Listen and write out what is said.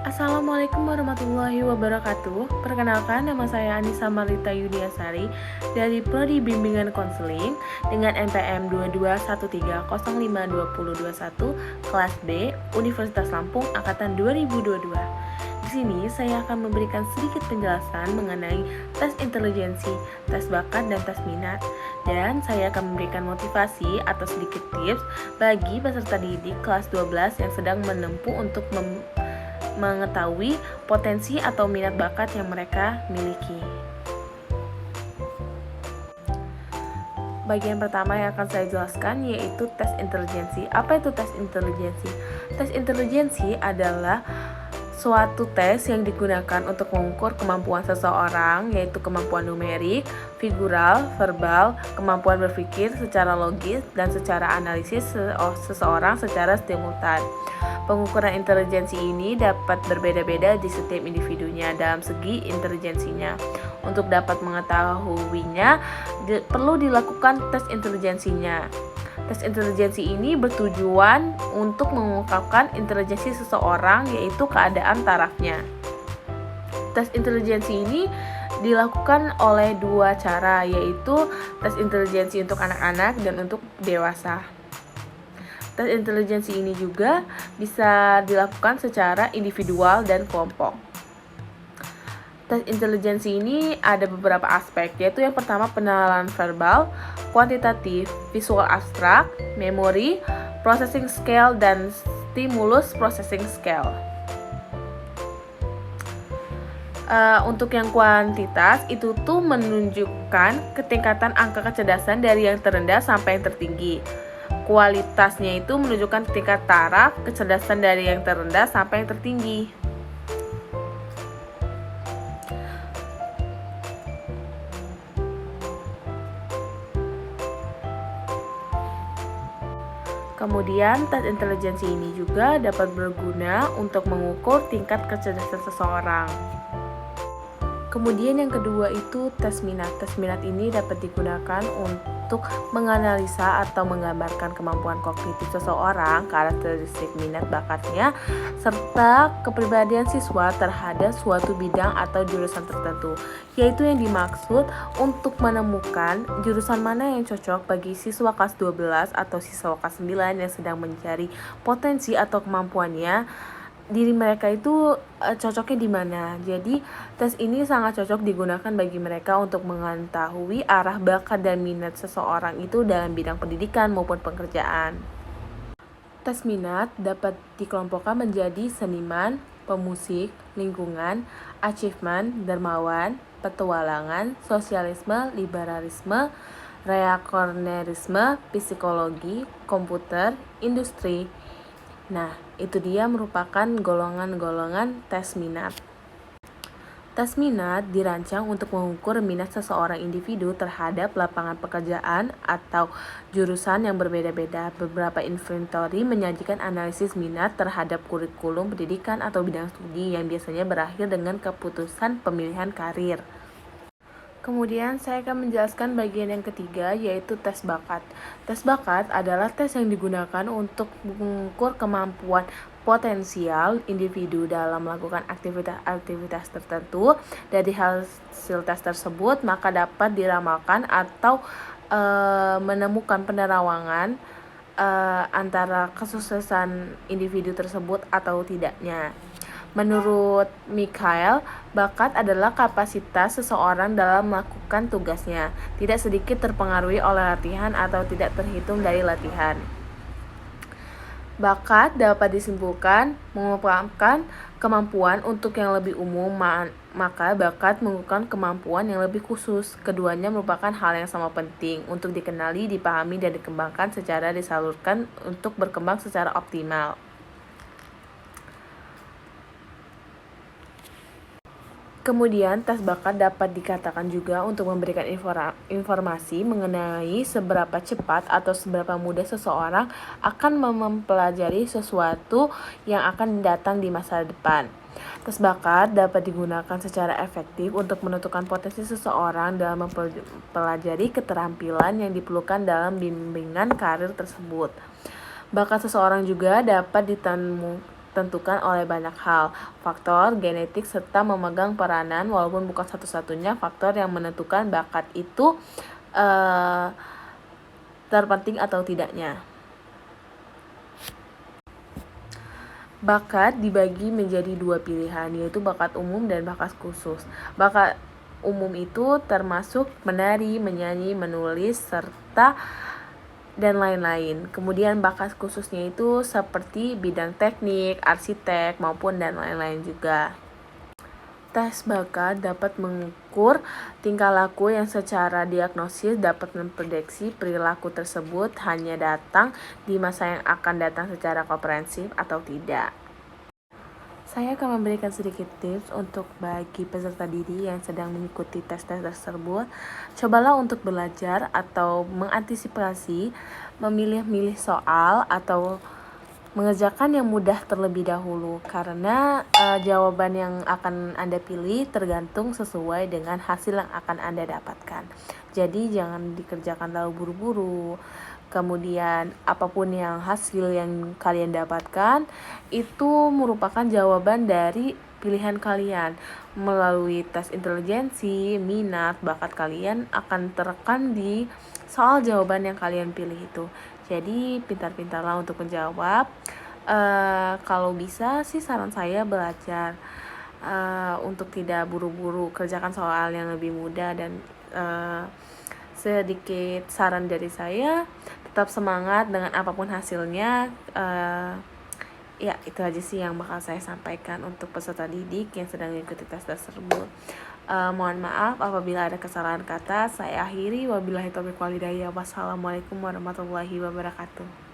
Assalamualaikum warahmatullahi wabarakatuh. Perkenalkan, nama saya Anissa Marlita Yudiasari dari Prodi Bimbingan Konseling dengan NPM 2213052021 kelas B Universitas Lampung angkatan 2022. Di sini saya akan memberikan sedikit penjelasan mengenai tes intelijensi, tes bakat, dan tes minat. Dan saya akan memberikan motivasi atau sedikit tips bagi peserta didik kelas 12 yang sedang menempuh untuk mengetahui potensi atau minat bakat yang mereka miliki. Bagian pertama yang akan saya jelaskan yaitu tes intelijensi. Apa itu tes intelijensi? Tes intelijensi adalah suatu tes yang digunakan untuk mengukur kemampuan seseorang, yaitu kemampuan numerik, figural, verbal, kemampuan berpikir secara logis, dan secara analisis seseorang secara simultan. Pengukuran intelijensi ini dapat berbeda-beda di setiap individunya dalam segi intelijensinya. Untuk dapat mengetahuinya, perlu dilakukan tes intelijensinya. Tes intelijensi ini bertujuan untuk mengungkapkan intelijensi seseorang, yaitu keadaan tarafnya. Tes intelijensi ini dilakukan oleh dua cara, yaitu tes intelijensi untuk anak-anak dan untuk dewasa. Tes intelijensi ini juga bisa dilakukan secara individual dan kelompok. Tes intelijensi ini ada beberapa aspek, yaitu yang pertama pengenalan verbal, kuantitatif, visual abstrak, memori, processing scale, dan stimulus processing scale. Untuk yang kuantitas itu tuh menunjukkan ketingkatan angka kecerdasan dari yang terendah sampai yang tertinggi. Kualitasnya itu menunjukkan tingkat taraf kecerdasan dari yang terendah sampai yang tertinggi. Kemudian, tes intelijensi ini juga dapat berguna untuk mengukur tingkat kecerdasan seseorang. Kemudian yang kedua itu tes minat. Tes minat ini dapat digunakan untuk menganalisa atau menggambarkan kemampuan kognitif seseorang, karakteristik minat bakatnya, serta kepribadian siswa terhadap suatu bidang atau jurusan tertentu, yaitu yang dimaksud untuk menemukan jurusan mana yang cocok bagi siswa kelas 12 atau siswa kelas 9 yang sedang mencari potensi atau kemampuannya. Diri mereka itu cocoknya di mana. Jadi tes ini sangat cocok digunakan bagi mereka untuk mengetahui arah bakat dan minat seseorang itu dalam bidang pendidikan maupun pekerjaan. Tes minat dapat dikelompokkan menjadi seniman, pemusik, lingkungan, achievement, dermawan, petualangan, sosialisme, liberalisme, reakonerisme, psikologi, komputer, industri. Nah, itu dia merupakan golongan-golongan tes minat. Tes minat dirancang untuk mengukur minat seseorang individu terhadap lapangan pekerjaan atau jurusan yang berbeda-beda. Beberapa inventory menyajikan analisis minat terhadap kurikulum pendidikan atau bidang studi yang biasanya berakhir dengan keputusan pemilihan karir. Kemudian saya akan menjelaskan bagian yang ketiga, yaitu tes bakat. Tes bakat adalah tes yang digunakan untuk mengukur kemampuan potensial individu dalam melakukan aktivitas tertentu. Dari hasil tes tersebut, maka dapat diramalkan atau menemukan penerawangan antara kesuksesan individu tersebut atau tidaknya. Menurut Mikhail, bakat adalah kapasitas seseorang dalam melakukan tugasnya, tidak sedikit terpengaruhi oleh latihan atau tidak terhitung dari latihan. Bakat dapat disimpulkan mengungkapkan kemampuan untuk yang lebih umum, maka bakat mengukur kemampuan yang lebih khusus. Keduanya merupakan hal yang sama penting untuk dikenali, dipahami, dan dikembangkan secara disalurkan untuk berkembang secara optimal. Kemudian, tes bakat dapat dikatakan juga untuk memberikan informasi mengenai seberapa cepat atau seberapa mudah seseorang akan mempelajari sesuatu yang akan datang di masa depan. Tes bakat dapat digunakan secara efektif untuk menentukan potensi seseorang dalam mempelajari keterampilan yang diperlukan dalam bimbingan karir tersebut. Bakat seseorang juga dapat ditentukan oleh banyak hal, faktor genetik serta memegang peranan walaupun bukan satu-satunya faktor yang menentukan bakat itu terpenting atau tidaknya. Bakat dibagi menjadi dua pilihan, yaitu bakat umum dan bakat khusus. Bakat umum itu termasuk menari, menyanyi, menulis, serta dan lain-lain. Kemudian bakat khususnya itu seperti bidang teknik, arsitek, maupun dan lain-lain juga. Tes bakat dapat mengukur tingkah laku yang secara diagnosis dapat memprediksi perilaku tersebut hanya datang di masa yang akan datang secara komprehensif atau tidak. Saya akan memberikan sedikit tips untuk bagi peserta didik yang sedang mengikuti tes-tes tersebut. Cobalah untuk belajar atau mengantisipasi, memilih-milih soal atau mengerjakan yang mudah terlebih dahulu, karena jawaban yang akan Anda pilih tergantung sesuai dengan hasil yang akan Anda dapatkan. Jadi jangan dikerjakan terlalu buru-buru. Kemudian apapun yang hasil yang kalian dapatkan itu merupakan jawaban dari pilihan kalian. Melalui tes intelijensi, minat, bakat kalian akan terekam di soal jawaban yang kalian pilih itu. Jadi pintar-pintarlah untuk menjawab. Kalau bisa sih saran saya belajar untuk tidak buru-buru, kerjakan soal yang lebih mudah. Dan sedikit saran dari saya, tetap semangat dengan apapun hasilnya. Ya, itu aja sih yang bakal saya sampaikan untuk peserta didik yang sedang mengikuti tes tersebut. Mohon maaf apabila ada kesalahan kata. Saya akhiri. Wabillahi taufiq wal hidayah. Wassalamualaikum warahmatullahi wabarakatuh.